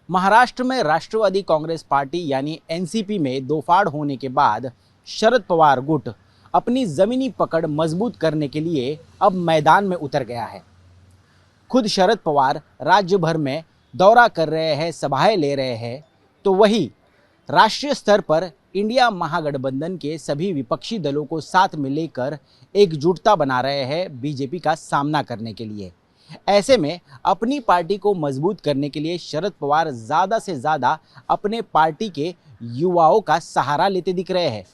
महाराष्ट्र में राष्ट्रवादी कांग्रेस पार्टी यानी एनसीपी में दोफाड़ होने के बाद शरद पवार गुट अपनी जमीनी पकड़ मजबूत करने के लिए अब मैदान में उतर गया है। खुद शरद पवार राज्य भर में दौरा कर रहे हैं, सभाएं ले रहे हैं, तो वही राष्ट्रीय स्तर पर इंडिया महागठबंधन के सभी विपक्षी दलों को साथ में लेकर एकजुटता बना रहे हैं बीजेपी का सामना करने के लिए। ऐसे में अपनी पार्टी को मजबूत करने के लिए शरद पवार ज़्यादा से ज़्यादा अपने पार्टी के युवाओं का सहारा लेते दिख रहे हैं,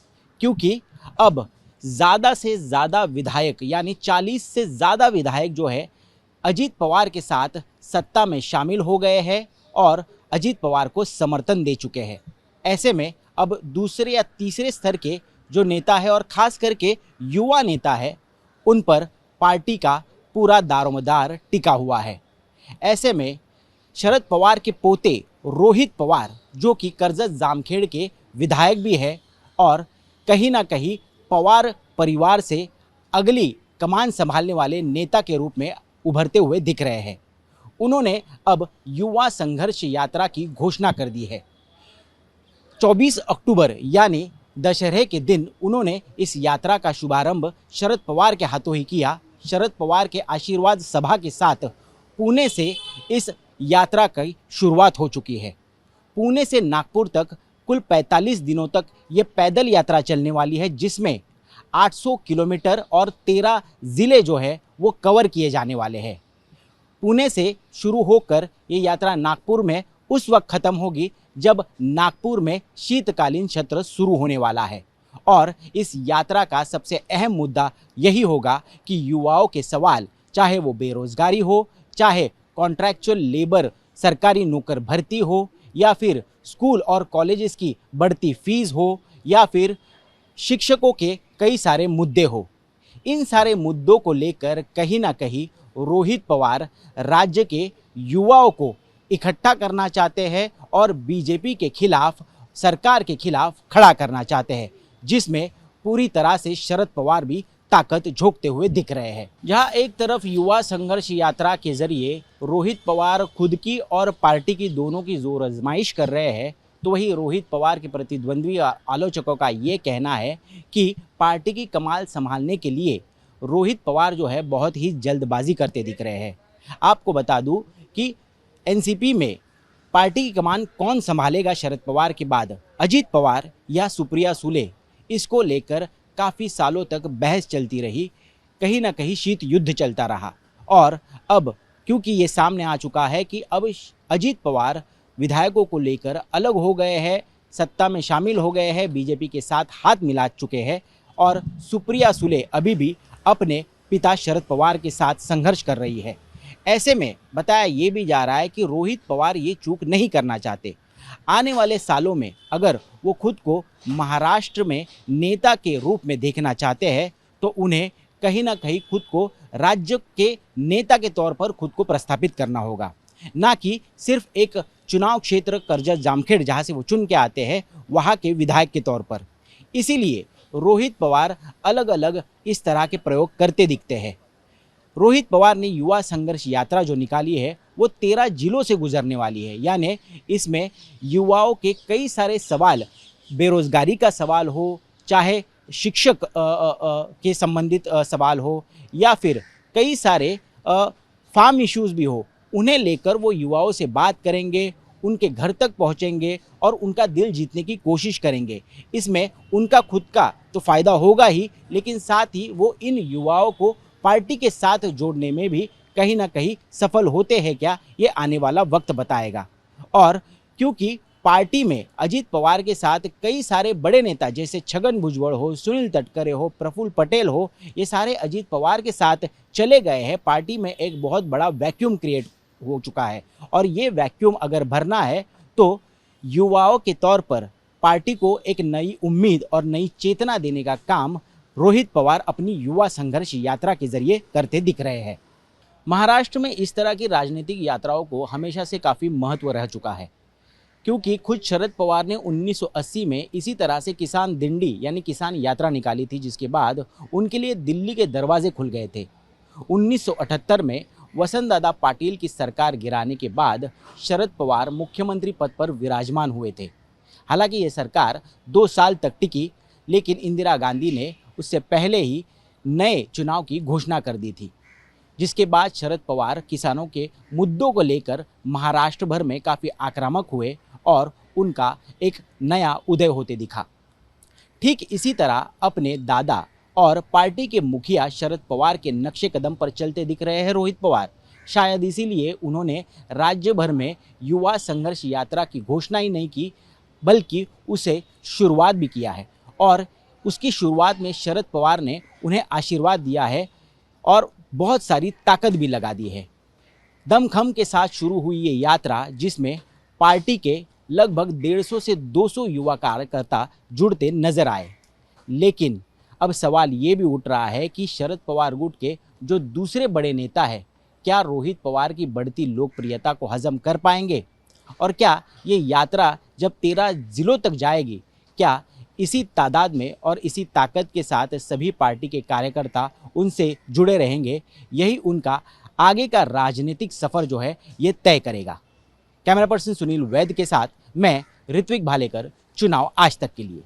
क्योंकि अब ज़्यादा से ज़्यादा विधायक यानी 40 से ज़्यादा विधायक जो है अजीत पवार के साथ सत्ता में शामिल हो गए हैं और अजीत पवार को समर्थन दे चुके हैं। ऐसे में अब दूसरे या तीसरे स्तर के जो नेता है और ख़ास करके युवा नेता है, उन पर पार्टी का पूरा दारोमदार टिका हुआ है। ऐसे में शरद पवार के पोते रोहित पवार, जो कि कर्जत जामखेड़ के विधायक भी है और कहीं ना कहीं पवार परिवार से अगली कमान संभालने वाले नेता के रूप में उभरते हुए दिख रहे हैं, उन्होंने अब युवा संघर्ष यात्रा की घोषणा कर दी है। 24 अक्टूबर यानी दशहरे के दिन उन्होंने इस यात्रा का शुभारंभ शरद पवार के हाथों ही किया। शरद पवार के आशीर्वाद सभा के साथ पुणे से इस यात्रा की शुरुआत हो चुकी है। पुणे से नागपुर तक कुल 45 दिनों तक ये पैदल यात्रा चलने वाली है, जिसमें 800 किलोमीटर और 13 ज़िले जो है वो कवर किए जाने वाले हैं। पुणे से शुरू होकर ये यात्रा नागपुर में उस वक्त ख़त्म होगी जब नागपुर में शीतकालीन सत्र शुरू होने वाला है। और इस यात्रा का सबसे अहम मुद्दा यही होगा कि युवाओं के सवाल, चाहे वो बेरोजगारी हो, चाहे कॉन्ट्रैक्चुअल लेबर सरकारी नौकर भर्ती हो, या फिर स्कूल और कॉलेजेस की बढ़ती फीस हो, या फिर शिक्षकों के कई सारे मुद्दे हो, इन सारे मुद्दों को लेकर कहीं ना कहीं रोहित पवार राज्य के युवाओं को इकट्ठा करना चाहते हैं और बीजेपी के खिलाफ, सरकार के खिलाफ खड़ा करना चाहते हैं, जिसमें पूरी तरह से शरद पवार भी ताकत झोंकते हुए दिख रहे हैं। जहां एक तरफ युवा संघर्ष यात्रा के जरिए रोहित पवार खुद की और पार्टी की दोनों की जोर आजमाइश कर रहे हैं, तो वही रोहित पवार के प्रतिद्वंद्वी आलोचकों का ये कहना है कि पार्टी की कमान संभालने के लिए रोहित पवार जो है बहुत ही जल्दबाजी करते दिख रहे हैं। आपको बता दूं कि एनसीपी में पार्टी की कमान कौन संभालेगा शरद पवार के बाद, अजीत पवार या सुप्रिया सुले, इसको लेकर काफ़ी सालों तक बहस चलती रही, कहीं ना कहीं शीत युद्ध चलता रहा। और अब क्योंकि ये सामने आ चुका है कि अब अजीत पवार विधायकों को लेकर अलग हो गए हैं, सत्ता में शामिल हो गए हैं, बीजेपी के साथ हाथ मिला चुके हैं, और सुप्रिया सुले अभी भी अपने पिता शरद पवार के साथ संघर्ष कर रही है। ऐसे में बताया ये भी जा रहा है कि रोहित पवार ये चूक नहीं करना चाहते। आने वाले सालों में अगर वो खुद को महाराष्ट्र में नेता के रूप में देखना चाहते हैं, तो उन्हें कहीं ना कहीं खुद को राज्य के नेता के तौर पर खुद को प्रस्थापित करना होगा, ना कि सिर्फ एक चुनाव क्षेत्र कर्जत जामखेड़ जहाँ से वो चुन के आते हैं वहाँ के विधायक के तौर पर। इसीलिए रोहित पवार अलग अलग इस तरह के प्रयोग करते दिखते हैं। रोहित पवार ने युवा संघर्ष यात्रा जो निकाली है वो 13 जिलों से गुजरने वाली है, यानी इसमें युवाओं के कई सारे सवाल, बेरोजगारी का सवाल हो, चाहे शिक्षक के संबंधित सवाल हो, या फिर कई सारे फार्म इश्यूज़ भी हो, उन्हें लेकर वो युवाओं से बात करेंगे, उनके घर तक पहुंचेंगे और उनका दिल जीतने की कोशिश करेंगे। इसमें उनका खुद का तो फ़ायदा होगा ही, लेकिन साथ ही वो इन युवाओं को पार्टी के साथ जोड़ने में भी कहीं ना कहीं सफल होते हैं क्या, ये आने वाला वक्त बताएगा। और क्योंकि पार्टी में अजीत पवार के साथ कई सारे बड़े नेता जैसे छगन भुजबल हो, सुनील तटकरे हो, प्रफुल्ल पटेल हो, ये सारे अजीत पवार के साथ चले गए हैं, पार्टी में एक बहुत बड़ा वैक्यूम क्रिएट हो चुका है। और ये वैक्यूम अगर भरना है तो युवाओं के तौर पर पार्टी को एक नई उम्मीद और नई चेतना देने का काम रोहित पवार अपनी युवा संघर्ष यात्रा के जरिए करते दिख रहे हैं। महाराष्ट्र में इस तरह की राजनीतिक यात्राओं को हमेशा से काफ़ी महत्व रह चुका है, क्योंकि खुद शरद पवार ने 1980 में इसी तरह से किसान दिंडी यानी किसान यात्रा निकाली थी, जिसके बाद उनके लिए दिल्ली के दरवाजे खुल गए थे। 1978 में वसंतदादा पाटिल की सरकार गिराने के बाद शरद पवार मुख्यमंत्री पद पर विराजमान हुए थे। हालांकि ये सरकार 2 साल तक टिकी, लेकिन इंदिरा गांधी ने उससे पहले ही नए चुनाव की घोषणा कर दी थी, जिसके बाद शरद पवार किसानों के मुद्दों को लेकर महाराष्ट्र भर में काफ़ी आक्रामक हुए और उनका एक नया उदय होते दिखा। ठीक इसी तरह अपने दादा और पार्टी के मुखिया शरद पवार के नक्शे कदम पर चलते दिख रहे हैं रोहित पवार। शायद इसीलिए उन्होंने राज्य भर में युवा संघर्ष यात्रा की घोषणा ही नहीं की, बल्कि उसे शुरुआत भी किया है और उसकी शुरुआत में शरद पवार ने उन्हें आशीर्वाद दिया है और बहुत सारी ताकत भी लगा दी है। दमखम के साथ शुरू हुई ये यात्रा, जिसमें पार्टी के लगभग 150 से 200 युवा कार्यकर्ता जुड़ते नजर आए। लेकिन अब सवाल ये भी उठ रहा है कि शरद पवार गुट के जो दूसरे बड़े नेता हैं, क्या रोहित पवार की बढ़ती लोकप्रियता को हजम कर पाएंगे? और क्या ये यात्रा जब 13 जिलों तक जाएगी, क्या इसी तादाद में और इसी ताकत के साथ सभी पार्टी के कार्यकर्ता उनसे जुड़े रहेंगे? यही उनका आगे का राजनीतिक सफर जो है ये तय करेगा। कैमरा पर्सन सुनील वैद्य के साथ मैं ऋत्विक भालेकर, चुनाव आज तक के लिए।